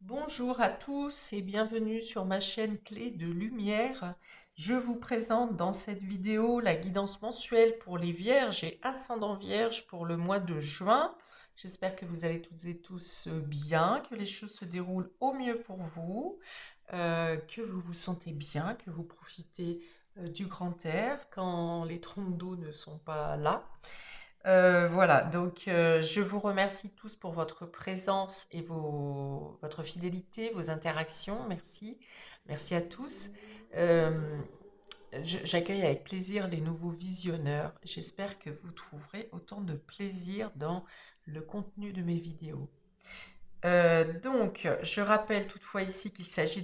Bonjour à tous et bienvenue sur ma chaîne Clé de Lumière. Je vous présente dans cette vidéo la guidance mensuelle pour les Vierges et ascendant Vierge pour le mois de juin. J'espère que vous allez toutes et tous bien, que les choses se déroulent au mieux pour vous, que vous vous sentez bien, que vous profitez du grand air quand les trompes d'eau ne sont pas là. Voilà, donc je vous remercie tous pour votre présence et votre fidélité, vos interactions. Merci. Merci à tous. Euh, J'accueille avec plaisir les nouveaux visionneurs. J'espère que vous trouverez autant de plaisir dans le contenu de mes vidéos. Donc, je rappelle toutefois ici qu'il s'agit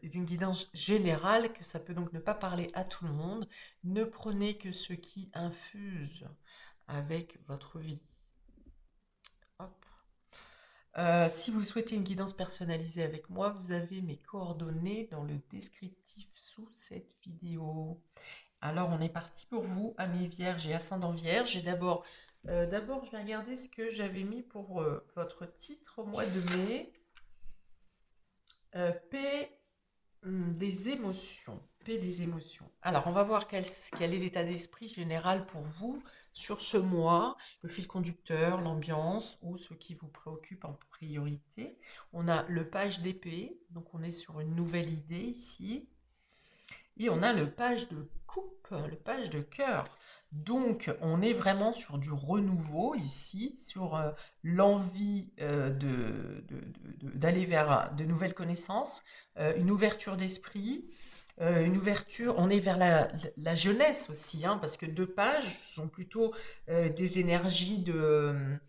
d'une guidance générale, que ça peut donc ne pas parler à tout le monde. Ne prenez que ce qui infuse avec votre vie. Hop. Si vous souhaitez une guidance personnalisée avec moi, vous avez mes coordonnées dans le descriptif sous cette vidéo. Alors, on est parti pour vous, amis vierges et ascendant vierge. Et d'abord, je vais regarder ce que j'avais mis pour votre titre au mois de mai. Paix des émotions. Paix des émotions. Alors, on va voir quel est l'état d'esprit général pour vous sur ce mois, le fil conducteur, l'ambiance ou ce qui vous préoccupe en priorité. On a le page d'épée, donc on est sur une nouvelle idée ici. Et on a le page de coupe, le page de cœur. Donc, on est vraiment sur du renouveau ici, sur l'envie d'aller vers de nouvelles connaissances, une ouverture d'esprit, une ouverture, on est vers la jeunesse aussi, hein, parce que deux pages sont plutôt des énergies de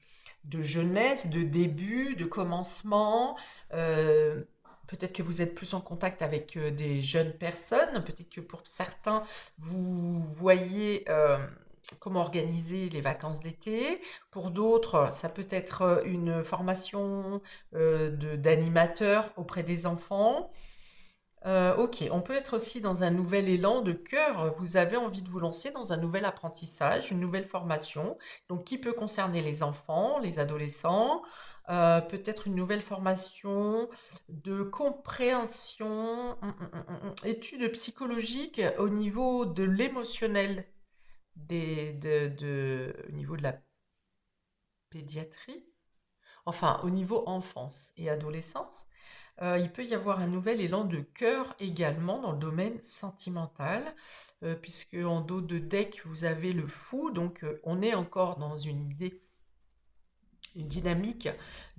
jeunesse, de début, de commencement. euh, Peut-être que vous êtes plus en contact avec des jeunes personnes, peut-être que pour certains, vous voyez comment organiser les vacances d'été. Pour d'autres, ça peut être une formation d'animateur auprès des enfants. Ok, on peut être aussi dans un nouvel élan de cœur. Vous avez envie de vous lancer dans un nouvel apprentissage, une nouvelle formation, donc qui peut concerner les enfants, les adolescents, peut-être une nouvelle formation de compréhension, études psychologiques au niveau de l'émotionnel, au niveau de la pédiatrie, enfin au niveau enfance et adolescence. Il peut y avoir un nouvel élan de cœur également dans le domaine sentimental, puisque en dos de deck, vous avez le fou, donc on est encore dans une idée, une dynamique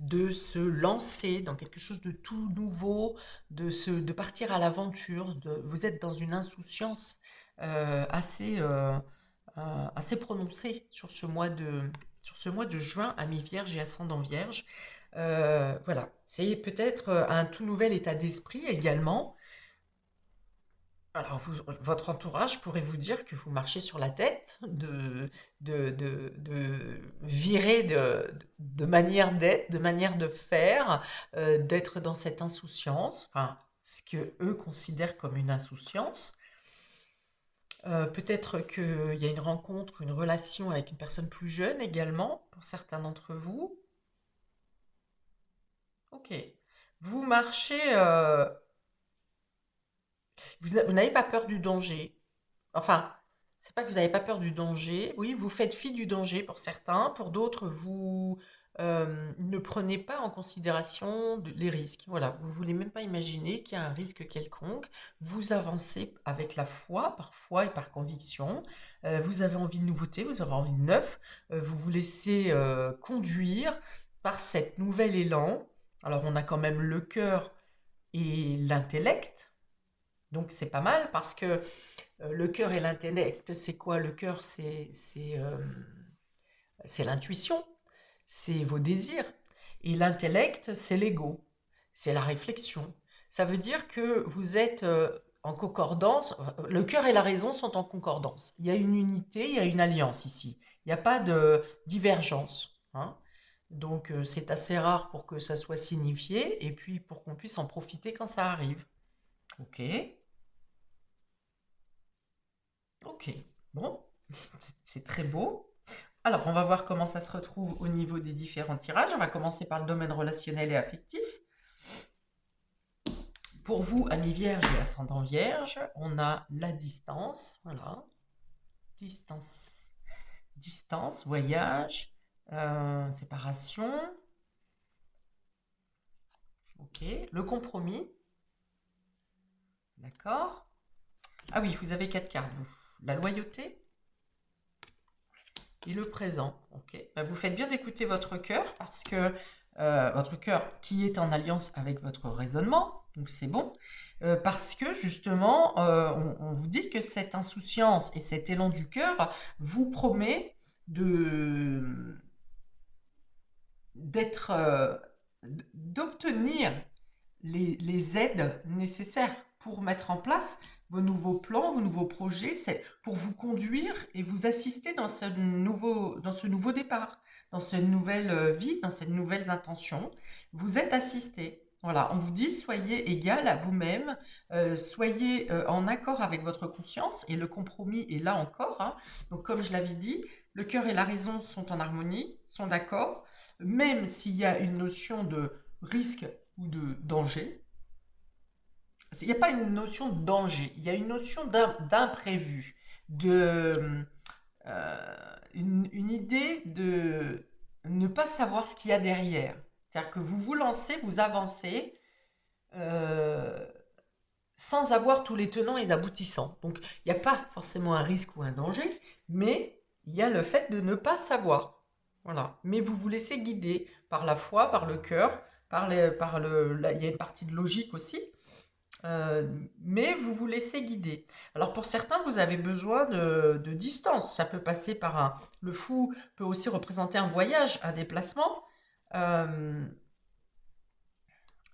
de se lancer dans quelque chose de tout nouveau, de partir à l'aventure. Vous êtes dans une insouciance assez prononcée sur ce mois de juin à mi-vierge et ascendant vierge. Voilà, c'est peut-être un tout nouvel état d'esprit également. Alors, votre entourage pourrait vous dire que vous marchez sur la tête, de virer de manière d'être, de manière de faire, d'être dans cette insouciance, enfin, ce que eux considèrent comme une insouciance. Peut-être qu'il y a une rencontre, une relation avec une personne plus jeune également, pour certains d'entre vous. Ok. Vous marchez, vous n'avez pas peur du danger. Enfin, c'est pas que vous n'avez pas peur du danger. Oui, vous faites fi du danger pour certains. Pour d'autres, vous ne prenez pas en considération les risques. Voilà, vous voulez même pas imaginer qu'il y a un risque quelconque. Vous avancez avec la foi, parfois et par conviction. Vous avez envie de nouveauté, vous avez envie de neuf. Vous vous laissez conduire par cet nouvel élan. Alors, on a quand même le cœur et l'intellect. Donc c'est pas mal parce que le cœur et l'intellect, c'est quoi? Le cœur, c'est l'intuition, c'est vos désirs. Et l'intellect, c'est l'ego, c'est la réflexion. Ça veut dire que vous êtes en concordance, le cœur et la raison sont en concordance. Il y a une unité, il y a une alliance ici. Il n'y a pas de divergence, hein. Donc c'est assez rare pour que ça soit signifié et puis pour qu'on puisse en profiter quand ça arrive. Ok. Ok, bon, c'est très beau. Alors, on va voir comment ça se retrouve au niveau des différents tirages. On va commencer par le domaine relationnel et affectif. Pour vous, amis vierges et ascendant vierge, on a la distance, voilà, distance, voyage, séparation, ok, le compromis, d'accord. Ah oui, vous avez 4 cartes, vous. La loyauté et le présent, ok. Ben, vous faites bien d'écouter votre cœur parce que votre cœur qui est en alliance avec votre raisonnement, donc c'est bon, parce que justement, on vous dit que cette insouciance et cet élan du cœur vous promet d'obtenir les aides nécessaires pour mettre en place vos nouveaux plans, vos nouveaux projets, c'est pour vous conduire et vous assister dans ce nouveau départ, dans cette nouvelle vie, dans ces nouvelles intentions. Vous êtes assisté. Voilà, on vous dit soyez égal à vous-même, soyez en accord avec votre conscience et le compromis est là encore, hein. Donc comme je l'avais dit, le cœur et la raison sont en harmonie, sont d'accord, même s'il y a une notion de risque ou de danger. Il n'y a pas une notion de danger, il y a une notion d'imprévu, une idée de ne pas savoir ce qu'il y a derrière. C'est-à-dire que vous vous lancez, vous avancez euh, sans avoir tous les tenants et les aboutissants. Donc il n'y a pas forcément un risque ou un danger, mais il y a le fait de ne pas savoir. Voilà. Mais vous vous laissez guider par la foi, par le cœur, il y a une partie de logique aussi, mais vous vous laissez guider. Alors pour certains, vous avez besoin de distance. Ça peut passer par le fou peut aussi représenter un voyage, un déplacement.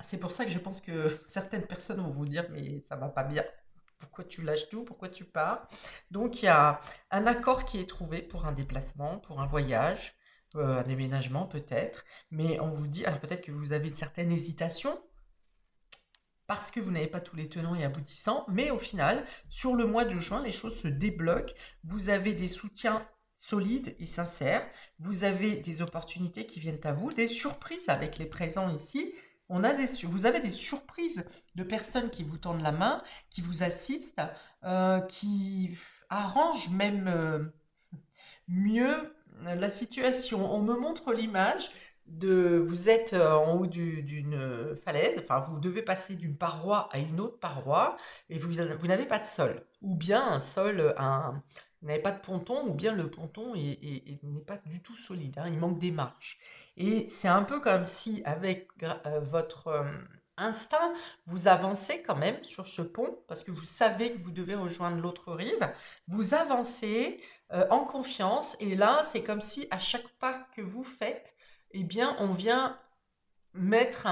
C'est pour ça que je pense que certaines personnes vont vous dire, mais ça va pas bien. Pourquoi tu lâches tout? Pourquoi tu pars? Donc il y a un accord qui est trouvé pour un déplacement, pour un voyage, un déménagement peut-être. Mais on vous dit, alors peut-être que vous avez une certaine hésitation parce que vous n'avez pas tous les tenants et aboutissants. Mais au final, sur le mois de juin, les choses se débloquent. Vous avez des soutiens solides et sincères. Vous avez des opportunités qui viennent à vous, des surprises avec les présents ici. Vous avez des surprises de personnes qui vous tendent la main, qui vous assistent, qui arrangent même mieux la situation. On me montre l'image de vous êtes en haut d'une falaise, enfin vous devez passer d'une paroi à une autre paroi et vous n'avez pas de sol. Ou bien un sol, vous n'avez pas de ponton, ou bien le ponton n'est pas du tout solide, hein, il manque des marches. Et c'est un peu comme si avec votre instinct, vous avancez quand même sur ce pont, parce que vous savez que vous devez rejoindre l'autre rive, vous avancez en confiance, et là c'est comme si à chaque pas que vous faites, eh bien on vient mettre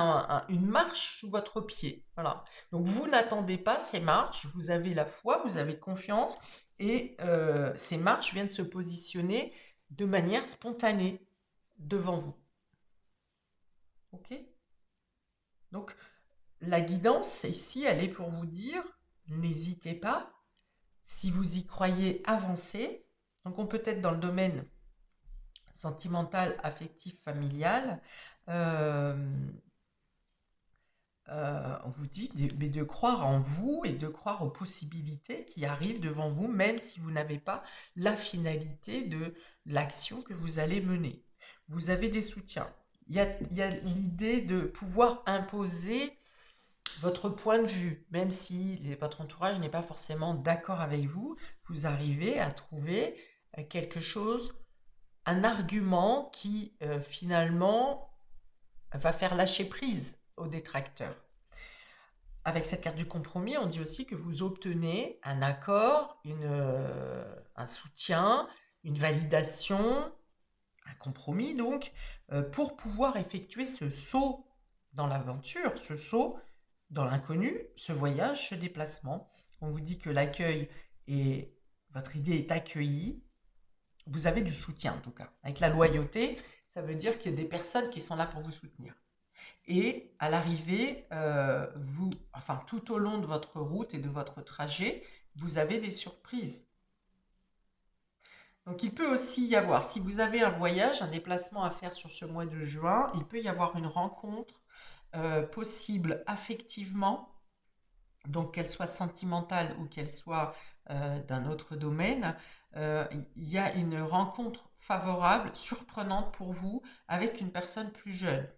une marche sous votre pied. Voilà. Donc vous n'attendez pas ces marches, vous avez la foi, vous avez confiance, et ces marches viennent se positionner de manière spontanée devant vous. Ok? Donc la guidance ici, elle est pour vous dire, n'hésitez pas, si vous y croyez, avancez. Donc on peut être dans le domaine sentimental, affectif, familial. On vous dit de croire en vous et de croire aux possibilités qui arrivent devant vous, même si vous n'avez pas la finalité de l'action que vous allez mener. Vous avez des soutiens. Il y a l'idée de pouvoir imposer votre point de vue, même si votre entourage n'est pas forcément d'accord avec vous, vous arrivez à trouver quelque chose, un argument qui finalement va faire lâcher prise aux détracteurs. Avec cette carte du compromis, on dit aussi que vous obtenez un accord, un soutien, une validation, un compromis donc, pour pouvoir effectuer ce saut dans l'aventure, ce saut dans l'inconnu, ce voyage, ce déplacement. On vous dit que l'accueil et votre idée est accueillie. Vous avez du soutien en tout cas. Avec la loyauté, ça veut dire qu'il y a des personnes qui sont là pour vous soutenir. Et à l'arrivée, enfin tout au long de votre route et de votre trajet, vous avez des surprises. Donc il peut aussi y avoir, si vous avez un voyage, un déplacement à faire sur ce mois de juin, il peut y avoir une rencontre possible affectivement donc qu'elle soit sentimentale ou qu'elle soit d'un autre domaine, il y a une rencontre favorable, surprenante pour vous, avec une personne plus jeune.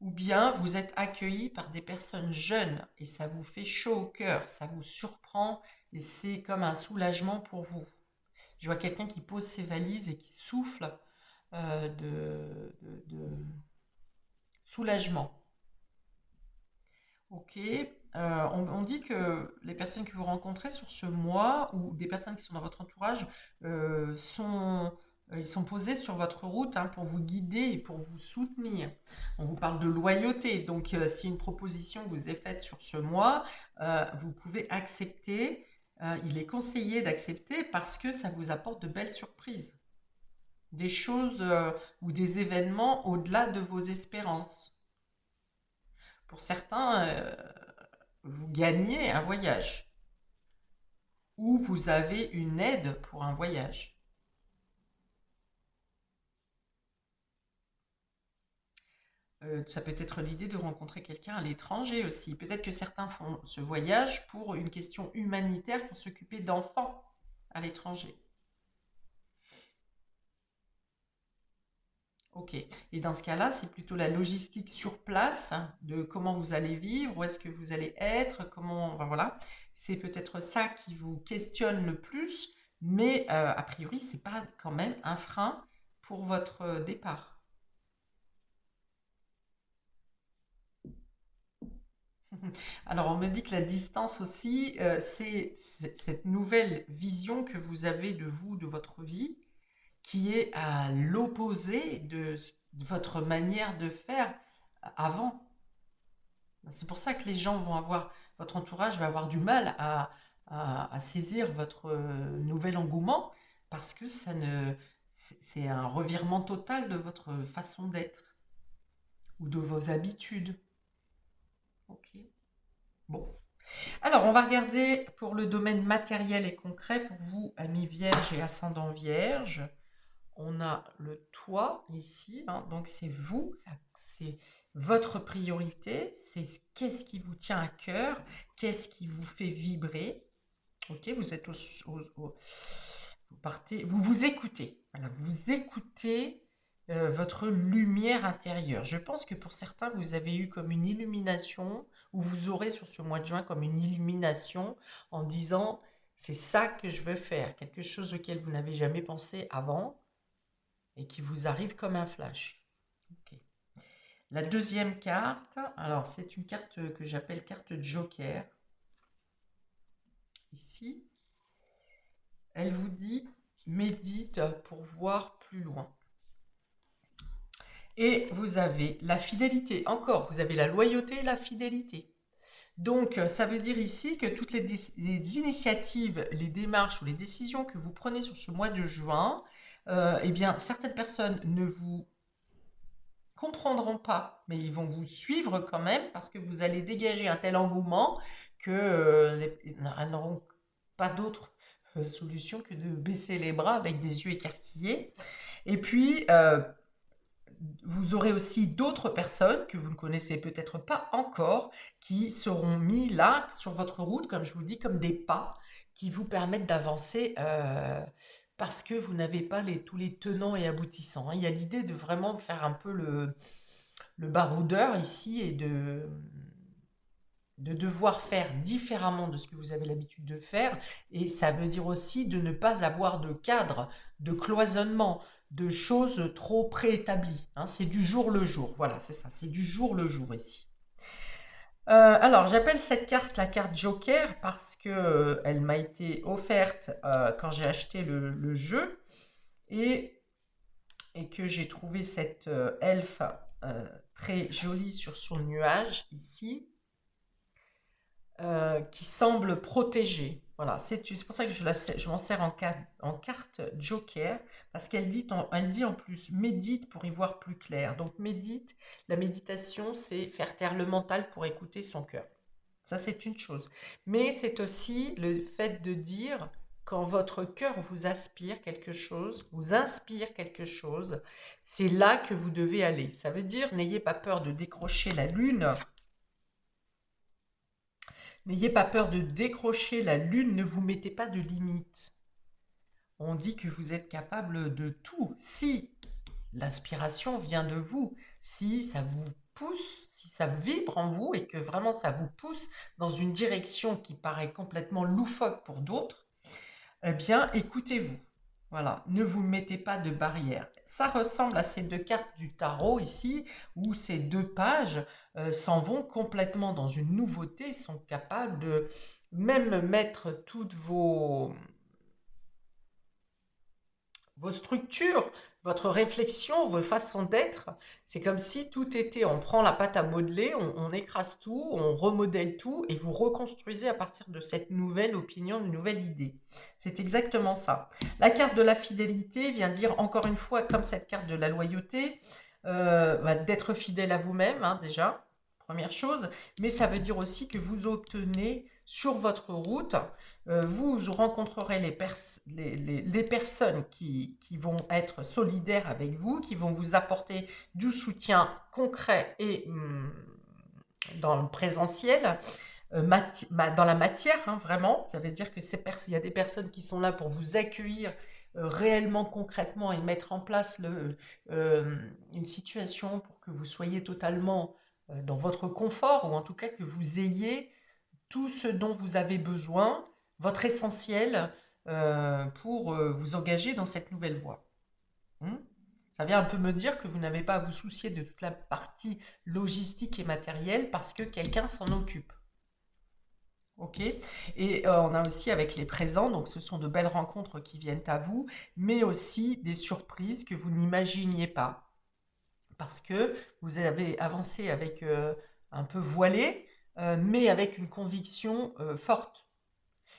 Ou bien vous êtes accueilli par des personnes jeunes et ça vous fait chaud au cœur, ça vous surprend et c'est comme un soulagement pour vous. Je vois quelqu'un qui pose ses valises et qui souffle de soulagement. Ok. On dit que les personnes que vous rencontrez sur ce mois ou des personnes qui sont dans votre entourage ils sont posés sur votre route hein, pour vous guider et pour vous soutenir. On vous parle de loyauté, donc si une proposition vous est faite sur ce mois, vous pouvez accepter. Il est conseillé d'accepter parce que ça vous apporte de belles surprises, des choses ou des événements au-delà de vos espérances. Pour certains, vous gagnez un voyage ou vous avez une aide pour un voyage. Ça peut être l'idée de rencontrer quelqu'un à l'étranger aussi. Peut-être que certains font ce voyage pour une question humanitaire, pour s'occuper d'enfants à l'étranger. Ok. Et dans ce cas-là, c'est plutôt la logistique sur place hein, de comment vous allez vivre, où est-ce que vous allez être, comment, enfin, voilà. C'est peut-être ça qui vous questionne le plus, mais a priori, c'est pas quand même un frein pour votre départ. Alors, on me dit que la distance aussi, c'est cette nouvelle vision que vous avez de vous, de votre vie, qui est à l'opposé de votre manière de faire avant. C'est pour ça que les gens vont avoir, votre entourage va avoir du mal à saisir votre nouvel engouement, parce que c'est un revirement total de votre façon d'être ou de vos habitudes. Ok. Bon. Alors, on va regarder pour le domaine matériel et concret pour vous, amis vierges et ascendant vierge. On a le toit ici, hein, donc c'est vous, c'est votre priorité, c'est qu'est-ce qui vous tient à cœur, qu'est-ce qui vous fait vibrer. Ok, vous êtes vous partez, vous vous écoutez. Voilà, vous écoutez votre lumière intérieure. Je pense que pour certains, vous avez eu comme une illumination, ou vous aurez sur ce mois de juin comme une illumination en disant c'est ça que je veux faire, quelque chose auquel vous n'avez jamais pensé avant et qui vous arrive comme un flash. Ok. La deuxième carte, alors c'est une carte que j'appelle carte Joker. Ici, elle vous dit médite pour voir plus loin. Et vous avez la fidélité. Encore, vous avez la loyauté et la fidélité. Donc, ça veut dire ici que toutes les initiatives, les démarches ou les décisions que vous prenez sur ce mois de juin, eh bien, certaines personnes ne vous comprendront pas, mais ils vont vous suivre quand même parce que vous allez dégager un tel engouement que elles n'auront pas d'autre solution que de baisser les bras avec des yeux écarquillés. Et puis, vous aurez aussi d'autres personnes que vous ne connaissez peut-être pas encore qui seront mis là sur votre route, comme je vous dis, comme des pas qui vous permettent d'avancer parce que vous n'avez pas tous les tenants et aboutissants. Il y a l'idée de vraiment faire un peu le baroudeur ici et de devoir faire différemment de ce que vous avez l'habitude de faire. Et ça veut dire aussi de ne pas avoir de cadre, de cloisonnement, de choses trop préétablies. Hein. C'est du jour le jour. Voilà, c'est ça. C'est du jour le jour ici. Alors, j'appelle cette carte la carte Joker parce que elle m'a été offerte quand j'ai acheté le jeu et que j'ai trouvé cette elfe très jolie sur son nuage ici. Qui semble protégée. Voilà, c'est pour ça que je m'en sers en carte Joker, parce qu'elle dit en plus médite pour y voir plus clair. Donc médite, la méditation, c'est faire taire le mental pour écouter son cœur. Ça, c'est une chose. Mais c'est aussi le fait de dire quand votre cœur vous aspire quelque chose, vous inspire quelque chose, c'est là que vous devez aller. Ça veut dire n'ayez pas peur de décrocher la lune N'ayez pas peur de décrocher la lune, ne vous mettez pas de limites. On dit que vous êtes capable de tout. Si l'inspiration vient de vous, si ça vous pousse, si ça vibre en vous et que vraiment ça vous pousse dans une direction qui paraît complètement loufoque pour d'autres, eh bien écoutez-vous. Voilà, ne vous mettez pas de barrière. Ça ressemble à ces deux cartes du tarot ici, où ces deux pages s'en vont complètement dans une nouveauté, sont capables de même mettre toutes vos structures, votre réflexion, vos façons d'être. C'est comme si tout était, on prend la pâte à modeler, on écrase tout, on remodèle tout et vous reconstruisez à partir de cette nouvelle opinion, une nouvelle idée. C'est exactement ça. La carte de la fidélité vient dire, encore une fois, comme cette carte de la loyauté, d'être fidèle à vous-même, hein, déjà, première chose, mais ça veut dire aussi que vous obtenez sur votre route, vous rencontrerez les personnes qui vont être solidaires avec vous, qui vont vous apporter du soutien concret et dans le présentiel, dans la matière, hein, vraiment. Ça veut dire que il y a des personnes qui sont là pour vous accueillir réellement, concrètement et mettre en place une situation pour que vous soyez totalement dans votre confort, ou en tout cas que vous ayez tout ce dont vous avez besoin, votre essentiel pour vous engager dans cette nouvelle voie. Ça vient un peu me dire que vous n'avez pas à vous soucier de toute la partie logistique et matérielle parce que quelqu'un s'en occupe. Ok. Et on a aussi avec les présents, donc ce sont de belles rencontres qui viennent à vous, mais aussi des surprises que vous n'imaginiez pas. Parce que vous avez avancé avec un peu voilé, mais avec une conviction forte.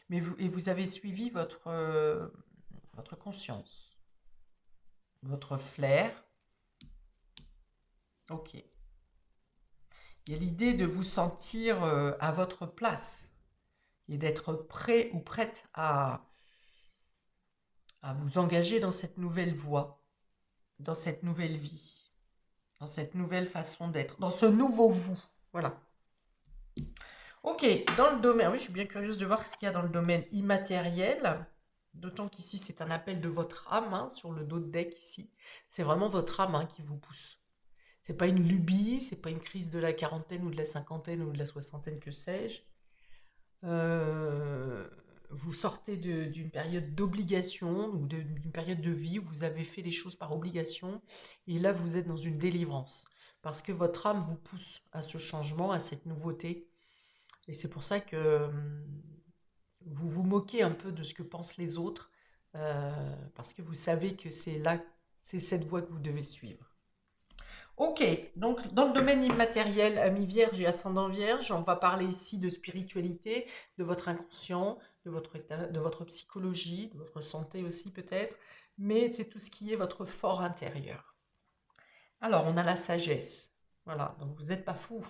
Et vous avez suivi votre conscience, votre flair. Ok. Il y a l'idée de vous sentir à votre place et d'être prêt ou prête à vous engager dans cette nouvelle voie, dans cette nouvelle vie, dans cette nouvelle façon d'être, dans ce nouveau vous. Voilà. Ok, dans le domaine, oui, je suis bien curieuse de voir ce qu'il y a dans le domaine immatériel, d'autant qu'ici c'est un appel de votre âme, hein, sur le dos de deck ici. C'est vraiment votre âme, hein, qui vous pousse. C'est pas une lubie, c'est pas une crise de la quarantaine ou de la cinquantaine ou de la soixantaine, que sais-je. Euh, Vous sortez d'une période d'obligation ou d'une période de vie où vous avez fait les choses par obligation, et là vous êtes dans une délivrance parce que votre âme vous pousse à ce changement, à cette nouveauté. Et c'est pour ça que vous vous moquez un peu de ce que pensent les autres, parce que vous savez que c'est cette voie que vous devez suivre. Ok, donc dans le domaine immatériel, ami vierge et ascendant vierge, on va parler ici de spiritualité, de votre inconscient, de votre état, de votre psychologie, de votre santé aussi peut-être, mais c'est tout ce qui est votre fort intérieur. Alors, on a la sagesse. Voilà, donc vous n'êtes pas fou.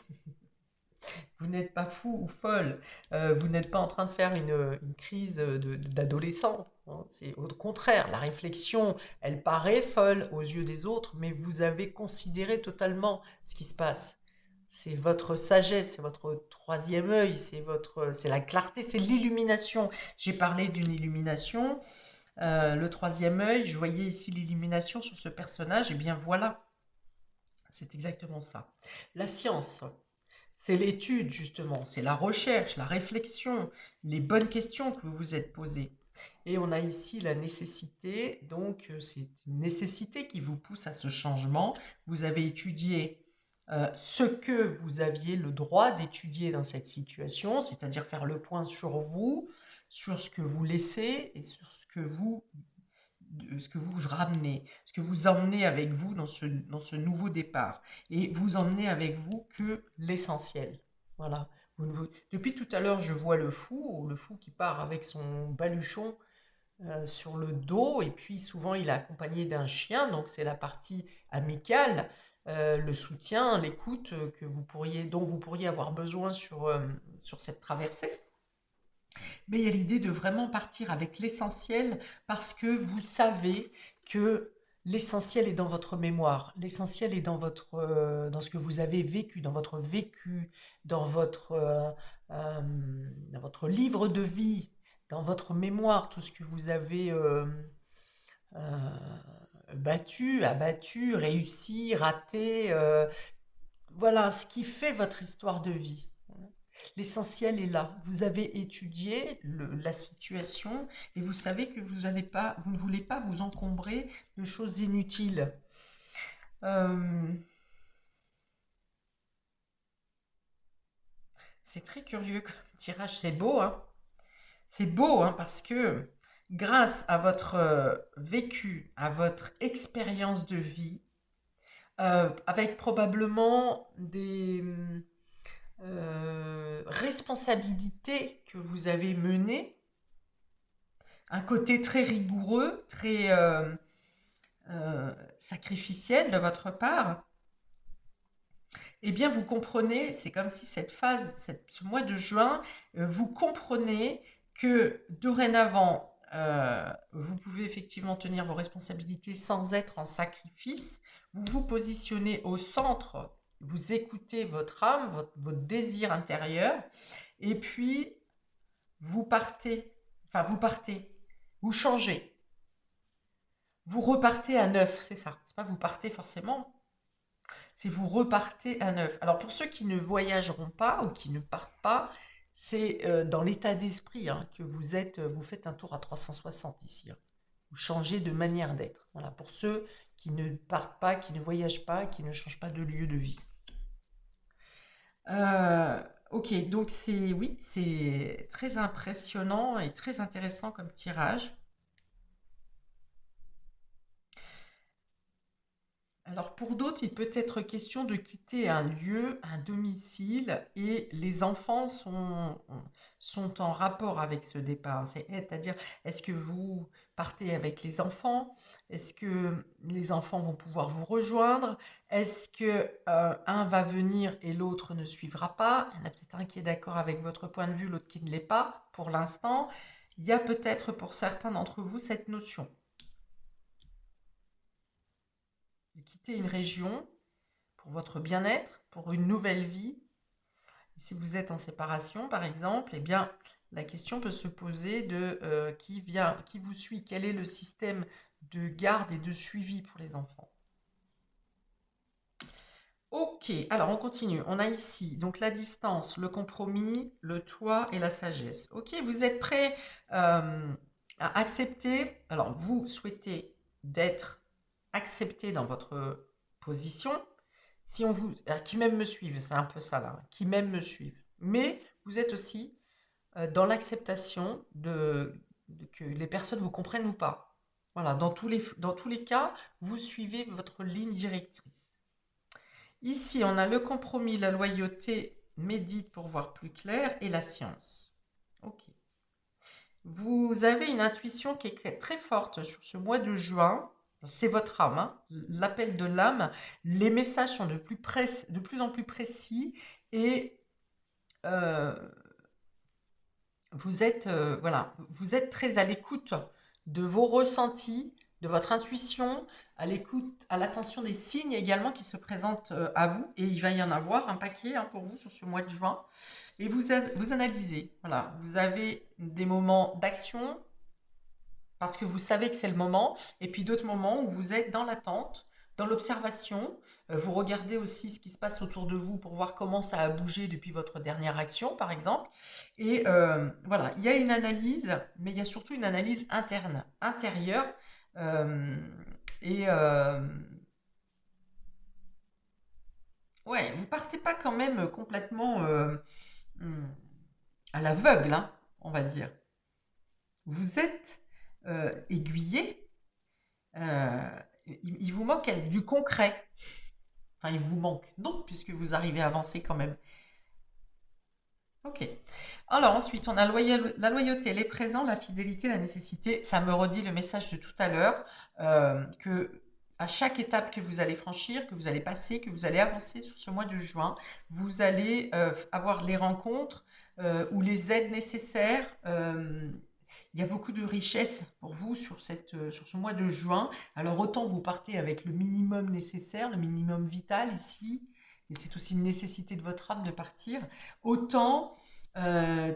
Vous n'êtes pas fou ou folle, vous n'êtes pas en train de faire une crise d'adolescent, hein. C'est au contraire, la réflexion, elle paraît folle aux yeux des autres, mais vous avez considéré totalement ce qui se passe. C'est votre sagesse, c'est votre troisième œil, c'est la clarté, c'est l'illumination. J'ai parlé d'une illumination, le troisième œil, je voyais ici l'illumination sur ce personnage, et bien voilà, c'est exactement ça. La science. C'est l'étude, justement, c'est la recherche, la réflexion, les bonnes questions que vous vous êtes posées. Et on a ici la nécessité, donc c'est une nécessité qui vous pousse à ce changement. Vous avez étudié ce que vous aviez le droit d'étudier dans cette situation, c'est-à-dire faire le point sur vous, sur ce que vous laissez et sur ce que vous ramenez, ce que vous emmenez avec vous dans ce nouveau départ. Et vous emmenez avec vous que l'essentiel. Voilà. Depuis tout à l'heure, je vois le fou qui part avec son baluchon sur le dos, et puis souvent il est accompagné d'un chien, donc c'est la partie amicale, le soutien, l'écoute dont vous pourriez avoir besoin sur cette traversée. Mais il y a l'idée de vraiment partir avec l'essentiel parce que vous savez que L'essentiel est dans votre mémoire, l'essentiel est dans dans ce que vous avez vécu, dans votre vécu, euh, dans votre livre de vie, dans votre mémoire, tout ce que vous avez euh, battu, abattu, réussi, raté, voilà ce qui fait votre histoire de vie. L'essentiel est là. Vous avez étudié la situation et vous savez que vous ne voulez pas vous encombrer de choses inutiles. Euh, c'est très curieux comme tirage. C'est beau, hein? C'est beau, hein, parce que grâce à votre vécu, à votre expérience de vie, avec probablement des responsabilités que vous avez menées, un côté très rigoureux, très sacrificiel de votre part, eh bien vous comprenez, c'est comme si cette phase, ce mois de juin, vous comprenez que dorénavant, vous pouvez effectivement tenir vos responsabilités sans être en sacrifice, vous vous positionnez au centre, vous écoutez votre âme, votre désir intérieur, et puis vous partez, vous changez, vous repartez à neuf, c'est ça, c'est pas vous partez forcément, c'est vous repartez à neuf. Alors pour ceux qui ne voyageront pas ou qui ne partent pas, c'est dans l'état d'esprit hein, que vous êtes, vous faites un tour à 360 ici. Hein. Vous changez de manière d'être. Voilà, pour ceux qui ne partent pas, qui ne voyagent pas, qui ne changent pas de lieu de vie. Euh, ok, donc oui, c'est très impressionnant et très intéressant comme tirage. Alors pour d'autres, il peut être question de quitter un lieu, un domicile, et les enfants sont en rapport avec ce départ. C'est-à-dire, est-ce que vous partez avec les enfants? Est-ce que les enfants vont pouvoir vous rejoindre? Est-ce que un va venir et l'autre ne suivra pas? Il y en a peut-être un qui est d'accord avec votre point de vue, l'autre qui ne l'est pas pour l'instant. Il y a peut-être pour certains d'entre vous cette notion de quitter une région pour votre bien-être, pour une nouvelle vie. Si vous êtes en séparation, par exemple, eh bien, la question peut se poser de qui vous suit, quel est le système de garde et de suivi pour les enfants. Ok, alors on continue. On a ici donc la distance, le compromis, le toit et la sagesse. Ok, vous êtes prêts à accepter. Alors vous souhaitez d'être accepté dans votre position. Si on vous, qui même me suivent, c'est un peu ça là, qui même me suivent. Mais vous êtes aussi dans l'acceptation de que les personnes vous comprennent ou pas. Voilà, dans tous les cas, vous suivez votre ligne directrice. Ici, on a le compromis, la loyauté, médite pour voir plus clair, et la science. Ok. Vous avez une intuition qui est très forte sur ce mois de juin. C'est votre âme, hein, l'appel de l'âme. Les messages sont de plus en plus précis et euh, voilà, vous êtes très à l'écoute de vos ressentis, de votre intuition, à l'écoute, à l'attention des signes également qui se présentent à vous. Et il va y en avoir un paquet hein, pour vous sur ce mois de juin. Et vous analysez. Voilà, vous avez des moments d'action parce que vous savez que c'est le moment, et puis d'autres moments où vous êtes dans l'attente, dans l'observation. Vous regardez aussi ce qui se passe autour de vous pour voir comment ça a bougé depuis votre dernière action, par exemple. Et voilà, il y a une analyse, mais il y a surtout une analyse interne, intérieure. Euh, et ouais, vous partez pas quand même complètement hmm, à l'aveugle, hein, on va dire. Vous êtes aiguillé. Euh, il vous manque du concret. Enfin, il vous manque. Non, puisque vous arrivez à avancer quand même. Ok. Alors ensuite, on a la loyauté, les présents, la fidélité, la nécessité. Ça me redit le message de tout à l'heure, que à chaque étape que vous allez franchir, que vous allez passer, que vous allez avancer sur ce mois de juin, vous allez avoir les rencontres ou les aides nécessaires Il y a beaucoup de richesse pour vous sur ce mois de juin. Alors autant vous partez avec le minimum nécessaire, le minimum vital ici, et c'est aussi une nécessité de votre âme de partir, autant euh,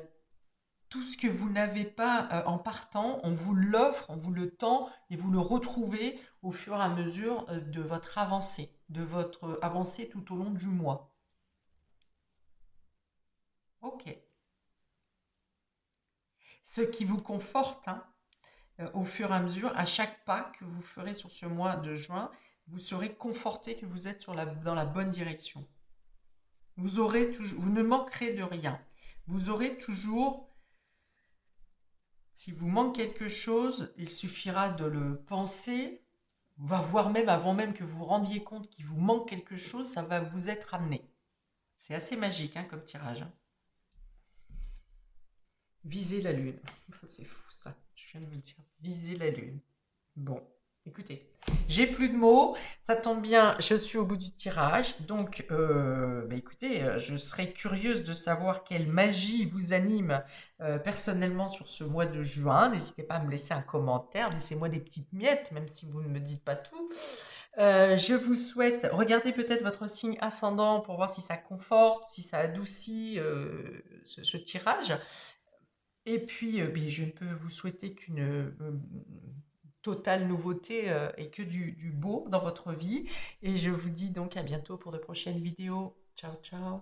tout ce que vous n'avez pas en partant, on vous l'offre, on vous le tend et vous le retrouvez au fur et à mesure de votre avancée, tout au long du mois. Ok. Ce qui vous conforte, hein, au fur et à mesure, à chaque pas que vous ferez sur ce mois de juin, vous serez conforté que vous êtes dans la bonne direction. Vous ne manquerez de rien. Vous aurez toujours, si vous manque quelque chose, il suffira de le penser, voire même avant même que vous vous rendiez compte qu'il vous manque quelque chose, ça va vous être amené. C'est assez magique hein, comme tirage, hein. Visez la lune. C'est fou ça, je viens de vous dire. Visez la lune. Bon, écoutez, j'ai plus de mots, ça tombe bien, je suis au bout du tirage, donc bah écoutez, je serais curieuse de savoir quelle magie vous anime personnellement sur ce mois de juin. N'hésitez pas à me laisser un commentaire, laissez-moi des petites miettes, même si vous ne me dites pas tout. Je vous souhaite, regardez peut-être votre signe ascendant pour voir si ça conforte, si ça adoucit ce tirage. Et puis, beh, je ne peux vous souhaiter qu'une totale nouveauté et que du beau dans votre vie. Et je vous dis donc à bientôt pour de prochaines vidéos. Ciao, ciao.